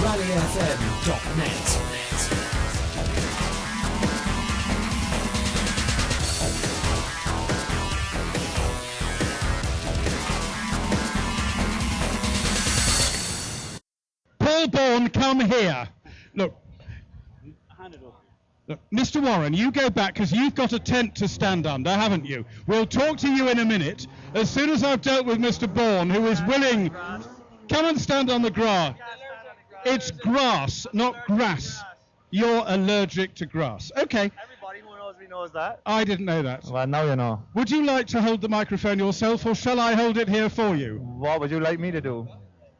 rallyfm.net. Paul Bourne, come here. Look, Mr. Warren, you go back because you've got a tent to stand under, haven't you? We'll talk to you in a minute. As soon as I've dealt with Mr. Bourne, who is willing... Come and stand on the grass. It's grass, not grass. You're allergic to grass. Okay. Everybody who knows me knows that. I didn't know that. Well, now you know. Would you like to hold the microphone yourself, or shall I hold it here for you? What would you like me to do?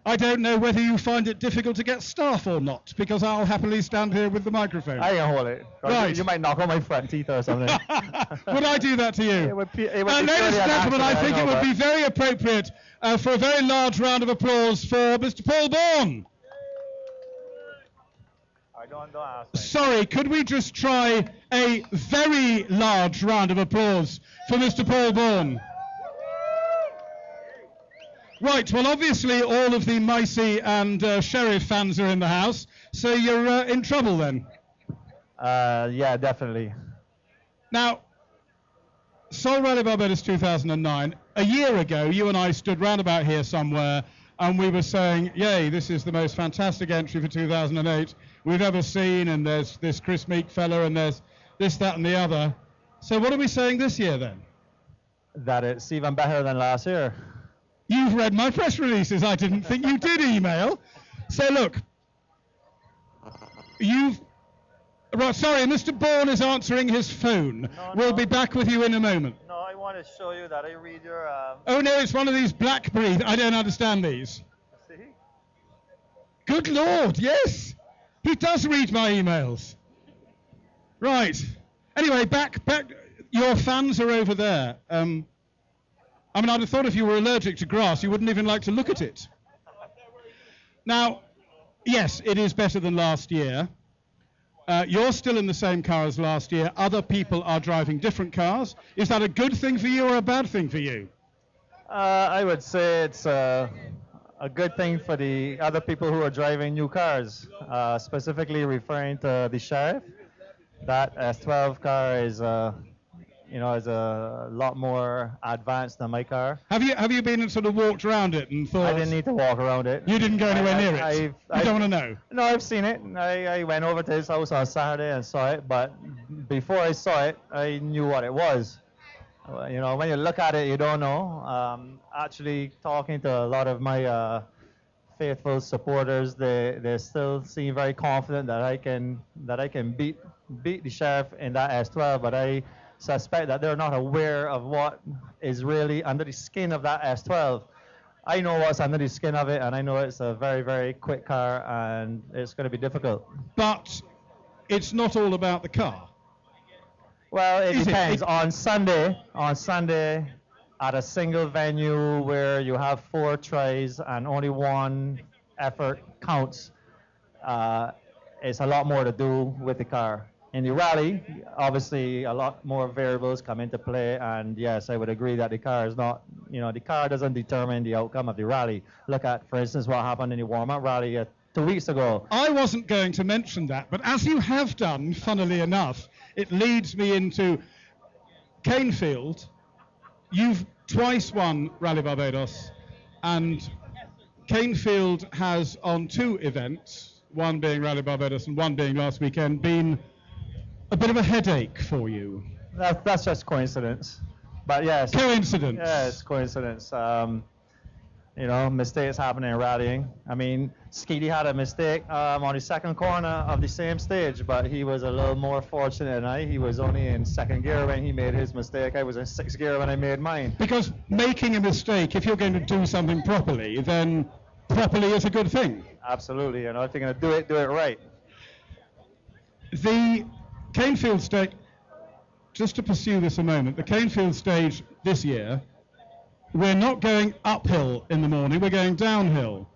I don't know whether you find it difficult to get staff or not, because I'll happily stand here with the microphone. I can hold it. Right. You might knock on my front teeth or something. Would I do that to you? It would be Ladies and gentlemen, I think it would be very appropriate for a very large round of applause for Mr. Paul Bourne. Don't ask me. Sorry, could we just try a very large round of applause for Mr. Paul Bourne? Right, well, obviously all of the Micey and Sheriff fans are in the house, so you're in trouble then. Yeah, definitely. Now, Seoul Rally Barbados 2009, a year ago, you and I stood round about here somewhere, and we were saying, yay, this is the most fantastic entry for 2008 we've ever seen, and there's this Chris Meek fella, and there's this, that, and the other. So what are we saying this year then? That it's even better than last year. You've read my press releases. I didn't think you did email. So look, right, sorry, Mr. Bourne is answering his phone. We'll be back with you in a moment. No, I want to show you that I read your... Oh no, it's one of these BlackBerry. I don't understand these. See? Good Lord, yes. He does read my emails. Right. Anyway, back. Your fans are over there. I mean, I'd have thought if you were allergic to grass, you wouldn't even like to look at it. Now, yes, it is better than last year. You're still in the same car as last year. Other people are driving different cars. Is that a good thing for you or a bad thing for you? I would say it's a good thing for the other people who are driving new cars, specifically referring to the Sheriff. That S12 car is is a lot more advanced than my car. Have you been and sort of walked around it and thought... I didn't need to walk around it. You didn't go anywhere near it? You don't want to know? No, I've seen it. I went over to his house on Saturday and saw it, but before I saw it, I knew what it was. You know, when you look at it, you don't know. Actually, talking to a lot of my faithful supporters, they still seem very confident that I can beat the Sheriff in that S12, but I suspect that they're not aware of what is really under the skin of that S12. I know what's under the skin of it, and I know it's a very, very quick car, and it's going to be difficult. But it's not all about the car. Well, it depends. On Sunday, at a single venue where you have 4 tries and only one effort counts, it's a lot more to do with the car. In the rally, obviously, a lot more variables come into play, and yes, I would agree that the car is not, the car doesn't determine the outcome of the rally. Look at, for instance, what happened in the warm-up rally 2 weeks ago. I wasn't going to mention that, but as you have done, funnily enough, it leads me into Canefield. You've twice won Rally Barbados, and Canefield has, on 2 events, one being Rally Barbados and one being last weekend, been a bit of a headache for you. That's just coincidence. But yes. Coincidence. Yes, coincidence. Mistakes happen in rallying. I mean, Skeety had a mistake on the second corner of the same stage, but he was a little more fortunate than I. He was only in 2nd gear when he made his mistake. I was in 6th gear when I made mine. Because making a mistake, if you're going to do something properly, then properly is a good thing. Absolutely. If you're going to do it right. The Canefield stage, just to pursue this a moment, the Canefield stage this year, we're not going uphill in the morning, we're going downhill.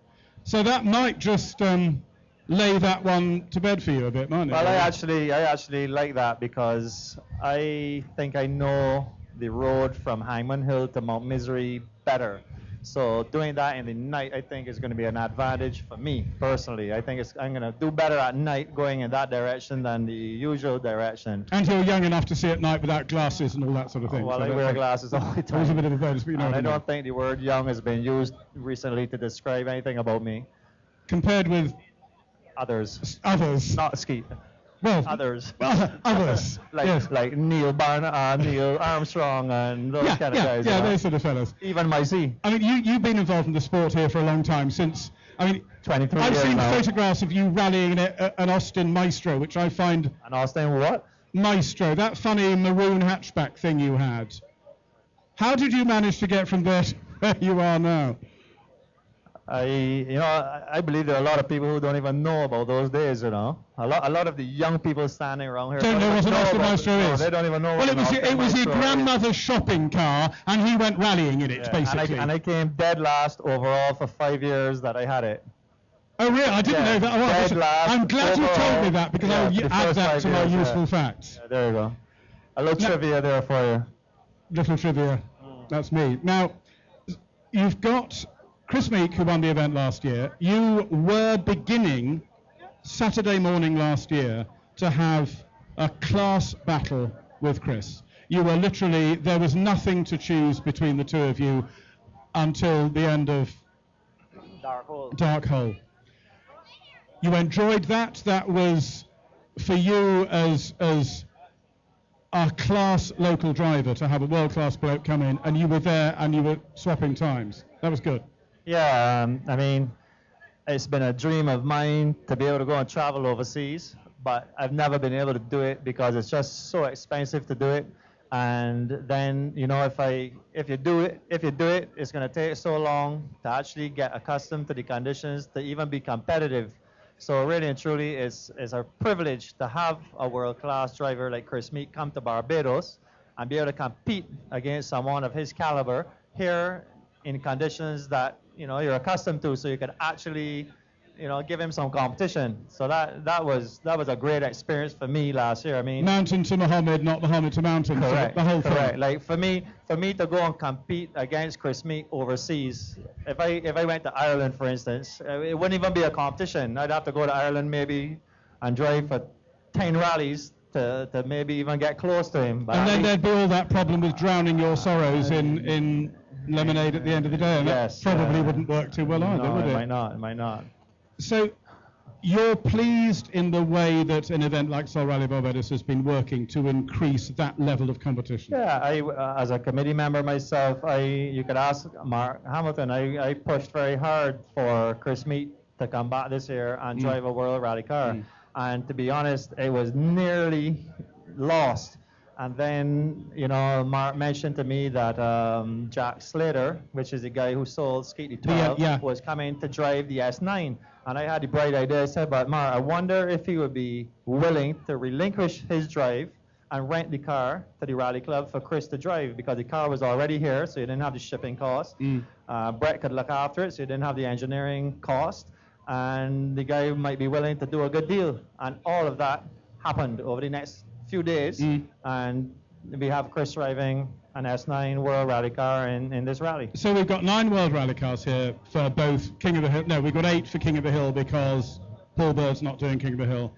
So that might just lay that one to bed for you a bit, mightn't it? Well, I actually like that because I think I know the road from Hangman Hill to Mount Misery better. So doing that in the night, I think, is going to be an advantage for me personally. I think I'm going to do better at night going in that direction than the usual direction. And you're young enough to see at night without glasses and all that sort of thing. Well, so I wear glasses all the It was a time. bit of a bonus, but you know And what I I mean. don't think the word young has been used recently to describe anything about me. Compared with Others. others. Not Skeet. Well, Others. well, others. Like yes. like Neil Armstrong and those Yeah, kind of guys. yeah, you know. those sort of fellas. Even my C. I mean, you've been involved in the sport here for a long time since. I mean, 23 I've years seen now. photographs of you rallying an Austin Maestro, which I find And Austin what? Maestro, that funny maroon hatchback thing you had. How did you manage to get from there to where you are now? I believe there are a lot of people who don't even know about those days, you know. A lot of the young people standing around here Don't know what an Austin Maestro is. They don't even know Well, what it was your Maestro is. grandmother's shopping car, and he went rallying in it, Yeah, basically. and I came dead last overall for 5 years that I had it. Oh, really? I didn't Yeah, know that. Oh, well, dead last I'm glad you told overall. me that, because Yeah, I'll for the add first that 5 to my years, yeah. useful facts. Yeah, there you go. A little Now- trivia there for you. Little trivia. That's me. Now, you've got Chris Meek, who won the event last year. You were beginning Saturday morning last year to have a class battle with Chris. You were literally, there was nothing to choose between the two of you until the end of Dark Hole. You enjoyed that. That was for you as a class local driver to have a world-class bloke come in, and you were there and you were swapping times. That was good. Yeah, I mean, it's been a dream of mine to be able to go and travel overseas, but I've never been able to do it because it's just so expensive to do it. And then, you know, if you do it, it's going to take so long to actually get accustomed to the conditions to even be competitive. So really and truly, it's a privilege to have a world-class driver like Chris Meek come to Barbados and be able to compete against someone of his caliber here in conditions that, you know, you're accustomed to, so you can actually, you know, give him some competition. So that was a great experience for me last year. I mean, Mountain to Muhammad, not Muhammad to mountain. correct, So the whole correct. thing. Like for me to go and compete against Chris Meek overseas, if I went to Ireland, for instance, it wouldn't even be a competition. I'd have to go to Ireland maybe and drive for 10 rallies to maybe even get close to him. But And at then least- there'd be all that problem with drowning your sorrows in lemonade at the end of the day, and Yes, that probably yeah. wouldn't work too well either, no, would it it? might not. So you're pleased in the way that an event like Soul Rally Barbados has been working to increase that level of competition? Yeah, as a committee member myself, you could ask Mark Hamilton. I pushed very hard for Chris Meek to come back this year and drive a World Rally car. And to be honest, it was nearly lost. And then, you know, Mark mentioned to me that Jack Slater, which is the guy who sold Skeety 12, Yeah. was coming to drive the S9. And I had the bright idea. I said, but Mark, I wonder if he would be willing to relinquish his drive and rent the car to the rally club for Chris to drive, because the car was already here, so you didn't have the shipping cost. Brett could look after it, so you didn't have the engineering cost. And the guy might be willing to do a good deal. And all of that happened over the next few days, and we have Chris driving an S9 World Rally car in this rally. So we've got 9 World Rally cars here for both King of the Hill. No, we've got 8 for King of the Hill because Paul Bird's not doing King of the Hill.